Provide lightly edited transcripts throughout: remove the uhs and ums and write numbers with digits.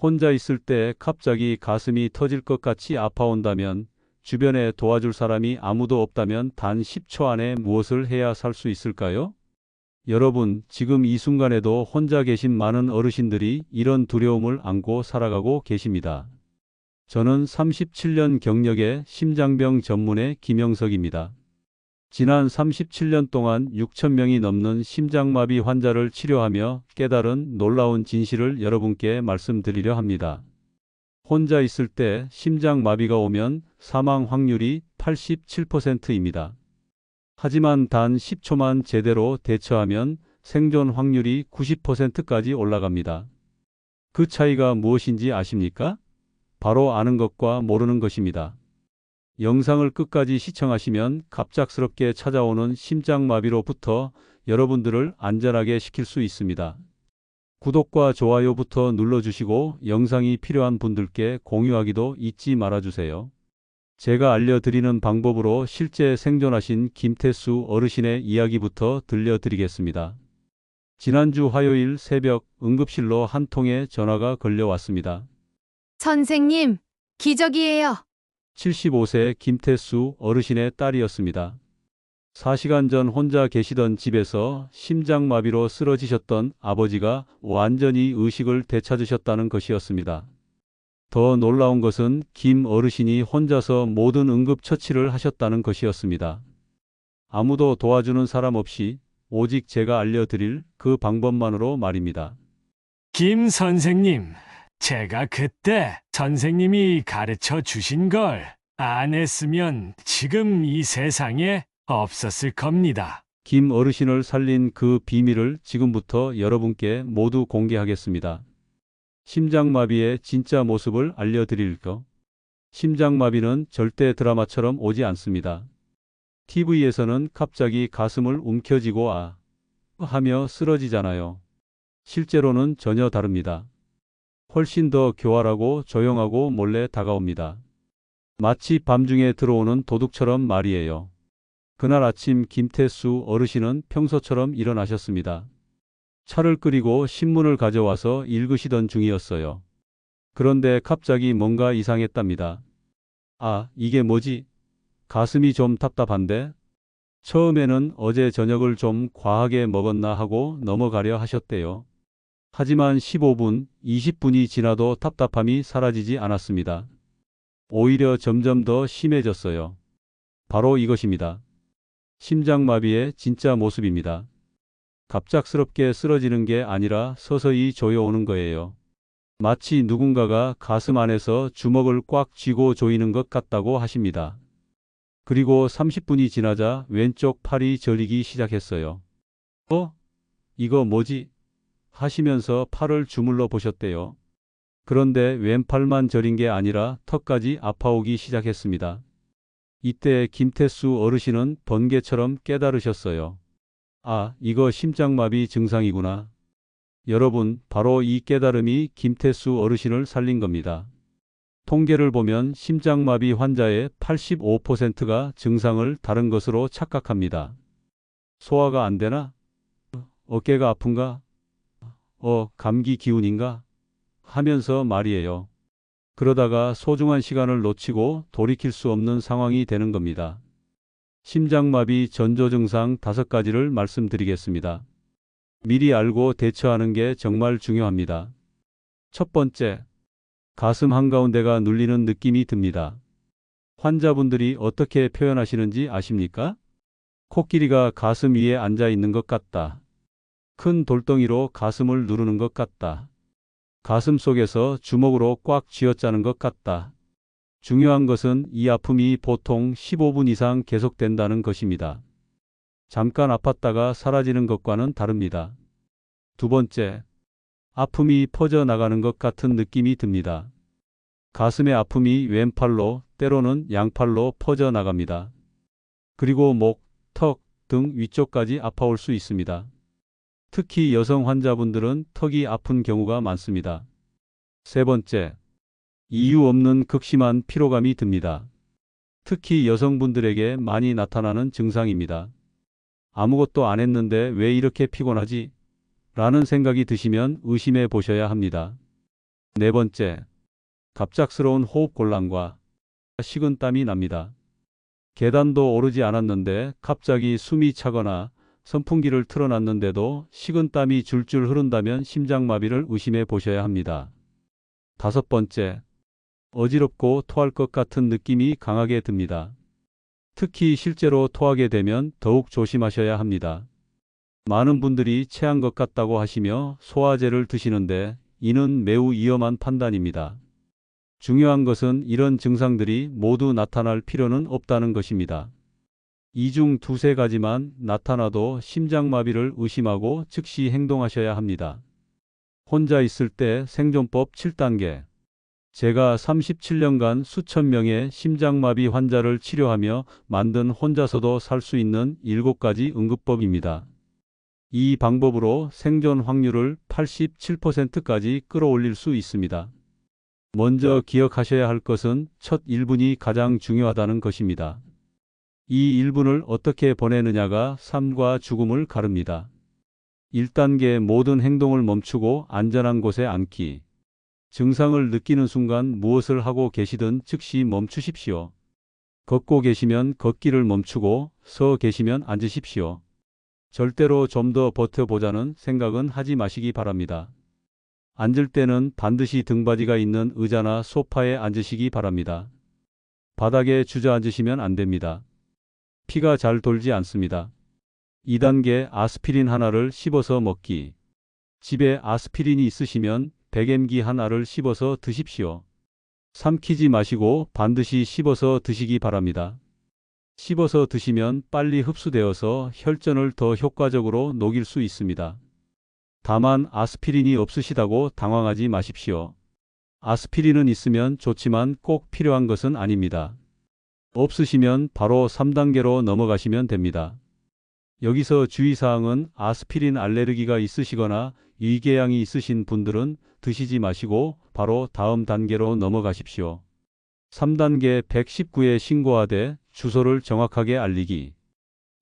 혼자 있을 때 갑자기 가슴이 터질 것 같이 아파온다면, 주변에 도와줄 사람이 아무도 없다면 단 10초 안에 무엇을 해야 살 수 있을까요? 여러분, 지금 이 순간에도 혼자 계신 많은 어르신들이 이런 두려움을 안고 살아가고 계십니다. 저는 37년 경력의 심장병 전문의 김영석입니다. 지난 37년 동안 6천 명이 넘는 심장마비 환자를 치료하며 깨달은 놀라운 진실을 여러분께 말씀드리려 합니다. 혼자 있을 때 심장마비가 오면 사망 확률이 87%입니다. 하지만 단 10초만 제대로 대처하면 생존 확률이 90%까지 올라갑니다. 그 차이가 무엇인지 아십니까? 바로 아는 것과 모르는 것입니다. 영상을 끝까지 시청하시면 갑작스럽게 찾아오는 심장마비로부터 여러분들을 안전하게 시킬 수 있습니다. 구독과 좋아요부터 눌러주시고 영상이 필요한 분들께 공유하기도 잊지 말아주세요. 제가 알려드리는 방법으로 실제 생존하신 김태수 어르신의 이야기부터 들려드리겠습니다. 지난주 화요일 새벽 응급실로 한 통의 전화가 걸려왔습니다. 선생님, 기적이에요. 75세 김태수 어르신의 딸이었습니다. 4시간 전 혼자 계시던 집에서 심장마비로 쓰러지셨던 아버지가 완전히 의식을 되찾으셨다는 것이었습니다. 더 놀라운 것은 김 어르신이 혼자서 모든 응급처치를 하셨다는 것이었습니다. 아무도 도와주는 사람 없이 오직 제가 알려드릴 그 방법만으로 말입니다. 김 선생님, 제가 그때 선생님이 가르쳐 주신 걸 안 했으면 지금 이 세상에 없었을 겁니다. 김 어르신을 살린 그 비밀을 지금부터 여러분께 모두 공개하겠습니다. 심장마비의 진짜 모습을 알려드릴까? 심장마비는 절대 드라마처럼 오지 않습니다. TV에서는 갑자기 가슴을 움켜쥐고 하며 쓰러지잖아요. 실제로는 전혀 다릅니다. 훨씬 더 교활하고 조용하고 몰래 다가옵니다. 마치 밤중에 들어오는 도둑처럼 말이에요. 그날 아침 김태수 어르신은 평소처럼 일어나셨습니다. 차를 끓이고 신문을 가져와서 읽으시던 중이었어요. 그런데 갑자기 뭔가 이상했답니다. 이게 뭐지? 가슴이 좀 답답한데? 처음에는 어제 저녁을 좀 과하게 먹었나 하고 넘어가려 하셨대요. 하지만 15분, 20분이 지나도 답답함이 사라지지 않았습니다. 오히려 점점 더 심해졌어요. 바로 이것입니다. 심장마비의 진짜 모습입니다. 갑작스럽게 쓰러지는 게 아니라 서서히 조여오는 거예요. 마치 누군가가 가슴 안에서 주먹을 꽉 쥐고 조이는 것 같다고 하십니다. 그리고 30분이 지나자 왼쪽 팔이 저리기 시작했어요. 이거 뭐지? 하시면서 팔을 주물러 보셨대요. 그런데 왼팔만 저린 게 아니라 턱까지 아파오기 시작했습니다. 이때 김태수 어르신은 번개처럼 깨달으셨어요. 이거 심장마비 증상이구나. 여러분, 바로 이 깨달음이 김태수 어르신을 살린 겁니다. 통계를 보면 심장마비 환자의 85%가 증상을 다른 것으로 착각합니다. 소화가 안 되나? 어깨가 아픈가? 감기 기운인가? 하면서 말이에요. 그러다가 소중한 시간을 놓치고 돌이킬 수 없는 상황이 되는 겁니다. 심장마비 전조 증상 5가지를 말씀드리겠습니다. 미리 알고 대처하는 게 정말 중요합니다. 첫 번째, 가슴 한가운데가 눌리는 느낌이 듭니다. 환자분들이 어떻게 표현하시는지 아십니까? 코끼리가 가슴 위에 앉아 있는 것 같다. 큰 돌덩이로 가슴을 누르는 것 같다. 가슴 속에서 주먹으로 꽉 쥐어짜는 것 같다. 중요한 것은 이 아픔이 보통 15분 이상 계속된다는 것입니다. 잠깐 아팠다가 사라지는 것과는 다릅니다. 두 번째, 아픔이 퍼져나가는 것 같은 느낌이 듭니다. 가슴의 아픔이 왼팔로, 때로는 양팔로 퍼져나갑니다. 그리고 목, 턱 등 위쪽까지 아파올 수 있습니다. 특히 여성 환자분들은 턱이 아픈 경우가 많습니다. 세 번째, 이유 없는 극심한 피로감이 듭니다. 특히 여성분들에게 많이 나타나는 증상입니다. 아무것도 안 했는데 왜 이렇게 피곤하지? 라는 생각이 드시면 의심해 보셔야 합니다. 네 번째, 갑작스러운 호흡 곤란과 식은땀이 납니다. 계단도 오르지 않았는데 갑자기 숨이 차거나 선풍기를 틀어놨는데도 식은땀이 줄줄 흐른다면 심장마비를 의심해 보셔야 합니다. 다섯 번째, 어지럽고 토할 것 같은 느낌이 강하게 듭니다. 특히 실제로 토하게 되면 더욱 조심하셔야 합니다. 많은 분들이 체한 것 같다고 하시며 소화제를 드시는데 이는 매우 위험한 판단입니다. 중요한 것은 이런 증상들이 모두 나타날 필요는 없다는 것입니다. 이 중 두세 가지만 나타나도 심장마비를 의심하고 즉시 행동하셔야 합니다. 혼자 있을 때 생존법 7단계. 제가 37년간 수천 명의 심장마비 환자를 치료하며 만든 혼자서도 살 수 있는 7가지 응급법입니다. 이 방법으로 생존 확률을 87%까지 끌어올릴 수 있습니다. 먼저 기억하셔야 할 것은 첫 1분이 가장 중요하다는 것입니다. 이 1분을 어떻게 보내느냐가 삶과 죽음을 가릅니다. 1단계 모든 행동을 멈추고 안전한 곳에 앉기. 증상을 느끼는 순간 무엇을 하고 계시든 즉시 멈추십시오. 걷고 계시면 걷기를 멈추고 서 계시면 앉으십시오. 절대로 좀 더 버텨보자는 생각은 하지 마시기 바랍니다. 앉을 때는 반드시 등받이가 있는 의자나 소파에 앉으시기 바랍니다. 바닥에 주저앉으시면 안 됩니다. 피가 잘 돌지 않습니다. 2단계 아스피린 하나를 씹어서 먹기. 집에 아스피린이 있으시면 백엠기 하나를 씹어서 드십시오. 삼키지 마시고 반드시 씹어서 드시기 바랍니다. 씹어서 드시면 빨리 흡수되어서 혈전을 더 효과적으로 녹일 수 있습니다. 다만 아스피린이 없으시다고 당황하지 마십시오. 아스피린은 있으면 좋지만 꼭 필요한 것은 아닙니다. 없으시면 바로 3단계로 넘어가시면 됩니다. 여기서 주의사항은 아스피린 알레르기가 있으시거나 위궤양이 있으신 분들은 드시지 마시고 바로 다음 단계로 넘어가십시오. 3단계 119에 신고하되 주소를 정확하게 알리기.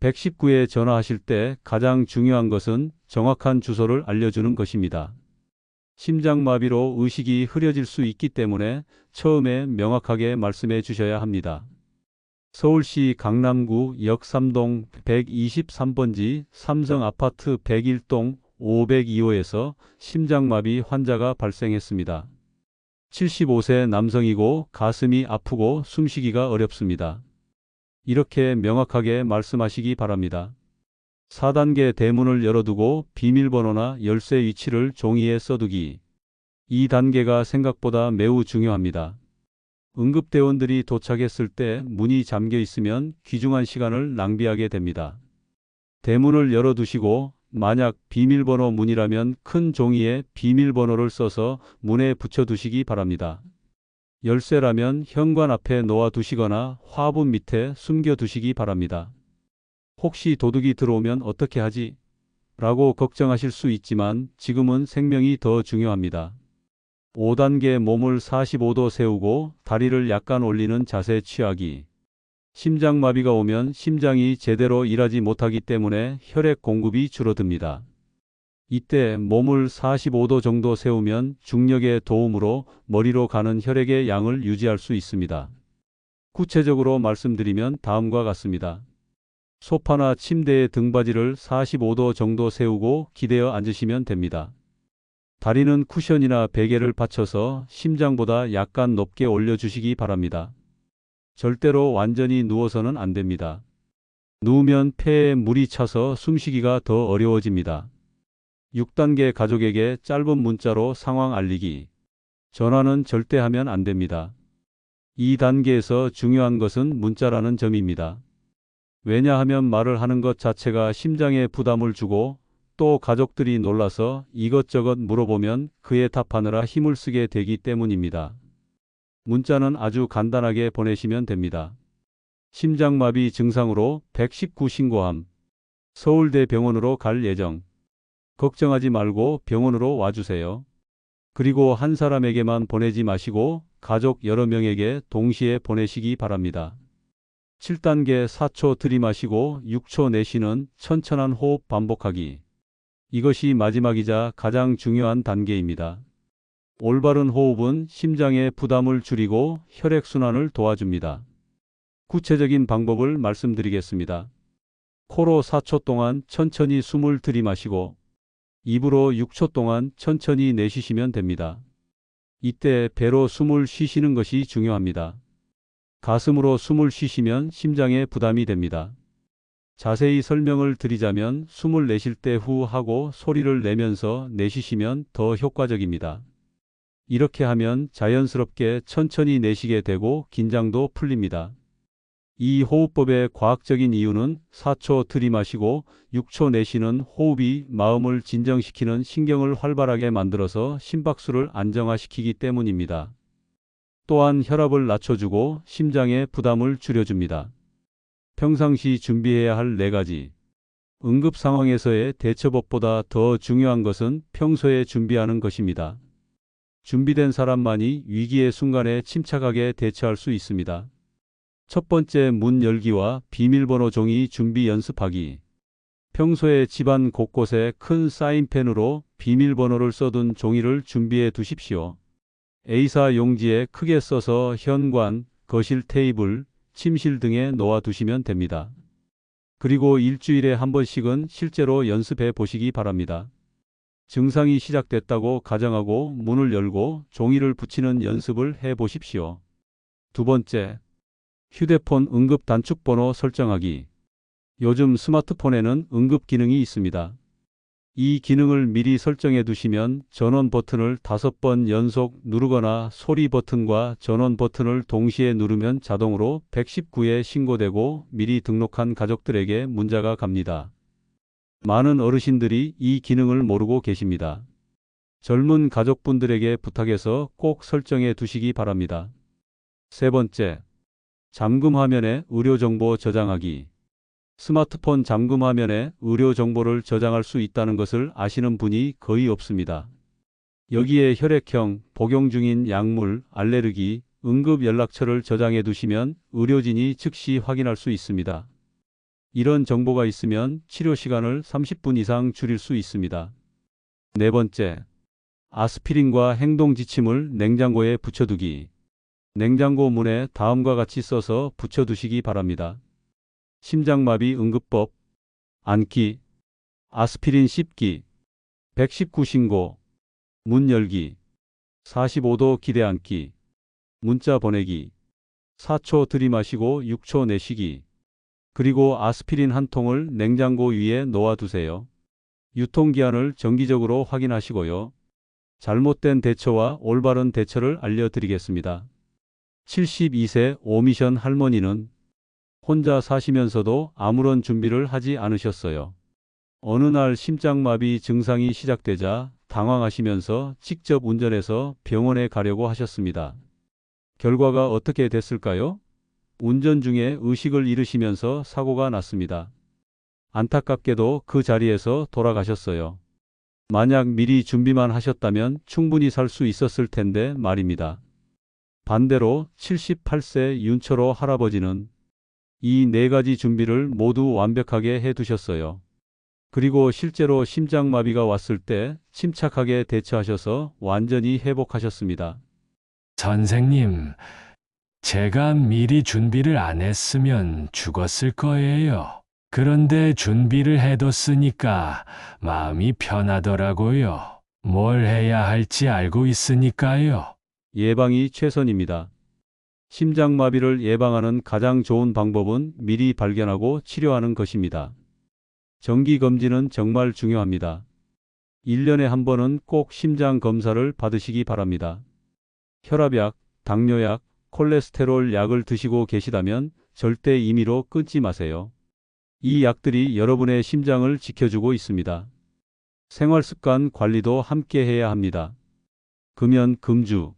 119에 전화하실 때 가장 중요한 것은 정확한 주소를 알려주는 것입니다. 심장마비로 의식이 흐려질 수 있기 때문에 처음에 명확하게 말씀해 주셔야 합니다. 서울시 강남구 역삼동 123번지 삼성아파트 101동 502호에서 심장마비 환자가 발생했습니다. 75세 남성이고 가슴이 아프고 숨쉬기가 어렵습니다. 이렇게 명확하게 말씀하시기 바랍니다. 4단계 대문을 열어두고 비밀번호나 열쇠 위치를 종이에 써두기. 이 단계가 생각보다 매우 중요합니다. 응급대원들이 도착했을 때 문이 잠겨 있으면 귀중한 시간을 낭비하게 됩니다. 대문을 열어두시고 만약 비밀번호 문이라면 큰 종이에 비밀번호를 써서 문에 붙여두시기 바랍니다. 열쇠라면 현관 앞에 놓아두시거나 화분 밑에 숨겨두시기 바랍니다. 혹시 도둑이 들어오면 어떻게 하지? 라고 걱정하실 수 있지만 지금은 생명이 더 중요합니다. 5단계 몸을 45도 세우고 다리를 약간 올리는 자세 취하기. 심장마비가 오면 심장이 제대로 일하지 못하기 때문에 혈액 공급이 줄어듭니다. 이때 몸을 45도 정도 세우면 중력의 도움으로 머리로 가는 혈액의 양을 유지할 수 있습니다. 구체적으로 말씀드리면 다음과 같습니다. 소파나 침대의 등받이를 45도 정도 세우고 기대어 앉으시면 됩니다. 다리는 쿠션이나 베개를 받쳐서 심장보다 약간 높게 올려주시기 바랍니다. 절대로 완전히 누워서는 안 됩니다. 누우면 폐에 물이 차서 숨쉬기가 더 어려워집니다. 6단계 가족에게 짧은 문자로 상황 알리기. 전화는 절대 하면 안 됩니다. 이 단계에서 중요한 것은 문자라는 점입니다. 왜냐하면 말을 하는 것 자체가 심장에 부담을 주고 또 가족들이 놀라서 이것저것 물어보면 그에 답하느라 힘을 쓰게 되기 때문입니다. 문자는 아주 간단하게 보내시면 됩니다. 심장마비 증상으로 119 신고함. 서울대병원으로 갈 예정. 걱정하지 말고 병원으로 와주세요. 그리고 한 사람에게만 보내지 마시고 가족 여러 명에게 동시에 보내시기 바랍니다. 7단계 4초 들이마시고 6초 내쉬는 천천한 호흡 반복하기. 이것이 마지막이자 가장 중요한 단계입니다. 올바른 호흡은 심장의 부담을 줄이고 혈액순환을 도와줍니다. 구체적인 방법을 말씀드리겠습니다. 코로 4초 동안 천천히 숨을 들이마시고 입으로 6초 동안 천천히 내쉬시면 됩니다. 이때 배로 숨을 쉬시는 것이 중요합니다. 가슴으로 숨을 쉬시면 심장에 부담이 됩니다. 자세히 설명을 드리자면 숨을 내쉴 때 후 하고 소리를 내면서 내쉬시면 더 효과적입니다. 이렇게 하면 자연스럽게 천천히 내쉬게 되고 긴장도 풀립니다. 이 호흡법의 과학적인 이유는 4초 들이마시고 6초 내쉬는 호흡이 마음을 진정시키는 신경을 활발하게 만들어서 심박수를 안정화시키기 때문입니다. 또한 혈압을 낮춰주고 심장의 부담을 줄여줍니다. 평상시 준비해야 할 4가지. 응급 상황에서의 대처법보다 더 중요한 것은 평소에 준비하는 것입니다. 준비된 사람만이 위기의 순간에 침착하게 대처할 수 있습니다. 첫 번째, 문 열기와 비밀번호 종이 준비 연습하기. 평소에 집안 곳곳에 큰 사인펜으로 비밀번호를 써둔 종이를 준비해 두십시오. A사 용지에 크게 써서 현관, 거실 테이블, 침실 등에 놓아 두시면 됩니다. 그리고 일주일에 한 번씩은 실제로 연습해 보시기 바랍니다. 증상이 시작됐다고 가정하고 문을 열고 종이를 붙이는 연습을 해 보십시오. 두 번째, 휴대폰 응급 단축번호 설정하기. 요즘 스마트폰에는 응급 기능이 있습니다. 이 기능을 미리 설정해 두시면 전원 버튼을 5번 연속 누르거나 소리 버튼과 전원 버튼을 동시에 누르면 자동으로 119에 신고되고 미리 등록한 가족들에게 문자가 갑니다. 많은 어르신들이 이 기능을 모르고 계십니다. 젊은 가족분들에게 부탁해서 꼭 설정해 두시기 바랍니다. 세 번째, 잠금 화면에 의료 정보 저장하기. 스마트폰 잠금 화면에 의료 정보를 저장할 수 있다는 것을 아시는 분이 거의 없습니다. 여기에 혈액형, 복용 중인 약물, 알레르기, 응급 연락처를 저장해 두시면 의료진이 즉시 확인할 수 있습니다. 이런 정보가 있으면 치료 시간을 30분 이상 줄일 수 있습니다. 네 번째, 아스피린과 행동 지침을 냉장고에 붙여두기. 냉장고 문에 다음과 같이 써서 붙여두시기 바랍니다. 심장마비 응급법, 앉기, 아스피린 씹기, 119 신고, 문 열기, 45도 기대 앉기, 문자 보내기, 4초 들이마시고 6초 내쉬기, 그리고 아스피린 한 통을 냉장고 위에 놓아두세요. 유통기한을 정기적으로 확인하시고요. 잘못된 대처와 올바른 대처를 알려드리겠습니다. 72세 오미션 할머니는 혼자 사시면서도 아무런 준비를 하지 않으셨어요. 어느 날 심장마비 증상이 시작되자 당황하시면서 직접 운전해서 병원에 가려고 하셨습니다. 결과가 어떻게 됐을까요? 운전 중에 의식을 잃으시면서 사고가 났습니다. 안타깝게도 그 자리에서 돌아가셨어요. 만약 미리 준비만 하셨다면 충분히 살 수 있었을 텐데 말입니다. 반대로 78세 윤철호 할아버지는 이 4가지 준비를 모두 완벽하게 해두셨어요. 그리고 실제로 심장마비가 왔을 때 침착하게 대처하셔서 완전히 회복하셨습니다. 선생님, 제가 미리 준비를 안 했으면 죽었을 거예요. 그런데 준비를 해뒀으니까 마음이 편하더라고요. 뭘 해야 할지 알고 있으니까요. 예방이 최선입니다. 심장마비를 예방하는 가장 좋은 방법은 미리 발견하고 치료하는 것입니다. 정기검진은 정말 중요합니다. 1년에 한 번은 꼭 심장 검사를 받으시기 바랍니다. 혈압약, 당뇨약, 콜레스테롤 약을 드시고 계시다면 절대 임의로 끊지 마세요. 이 약들이 여러분의 심장을 지켜주고 있습니다. 생활습관 관리도 함께 해야 합니다. 금연, 금주,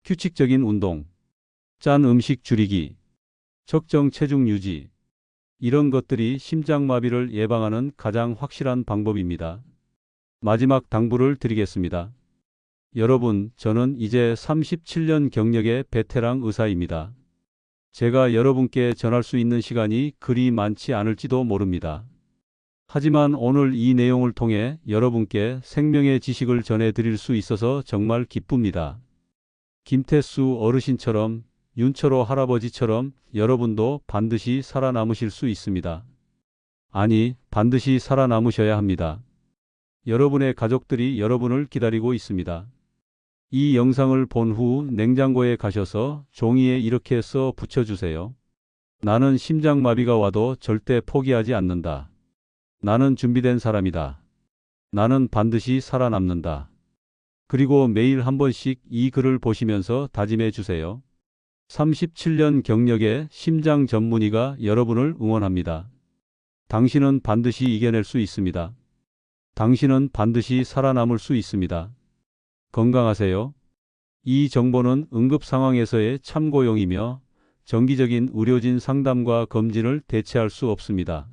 규칙적인 운동, 짠 음식 줄이기, 적정 체중 유지. 이런 것들이 심장마비를 예방하는 가장 확실한 방법입니다. 마지막 당부를 드리겠습니다. 여러분, 저는 이제 37년 경력의 베테랑 의사입니다. 제가 여러분께 전할 수 있는 시간이 그리 많지 않을지도 모릅니다. 하지만 오늘 이 내용을 통해 여러분께 생명의 지식을 전해드릴 수 있어서 정말 기쁩니다. 김태수 어르신처럼, 윤철호 할아버지처럼 여러분도 반드시 살아남으실 수 있습니다. 아니, 반드시 살아남으셔야 합니다. 여러분의 가족들이 여러분을 기다리고 있습니다. 이 영상을 본 후 냉장고에 가셔서 종이에 이렇게 써 붙여주세요. 나는 심장마비가 와도 절대 포기하지 않는다. 나는 준비된 사람이다. 나는 반드시 살아남는다. 그리고 매일 한 번씩 이 글을 보시면서 다짐해 주세요. 37년 경력의 심장 전문의가 여러분을 응원합니다. 당신은 반드시 이겨낼 수 있습니다. 당신은 반드시 살아남을 수 있습니다. 건강하세요. 이 정보는 응급 상황에서의 참고용이며 정기적인 의료진 상담과 검진을 대체할 수 없습니다.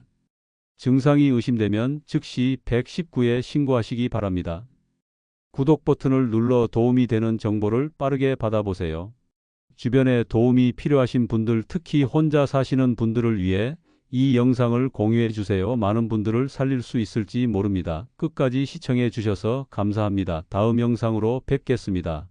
증상이 의심되면 즉시 119에 신고하시기 바랍니다. 구독 버튼을 눌러 도움이 되는 정보를 빠르게 받아보세요. 주변에 도움이 필요하신 분들, 특히 혼자 사시는 분들을 위해 이 영상을 공유해 주세요. 많은 분들을 살릴 수 있을지 모릅니다. 끝까지 시청해 주셔서 감사합니다. 다음 영상으로 뵙겠습니다.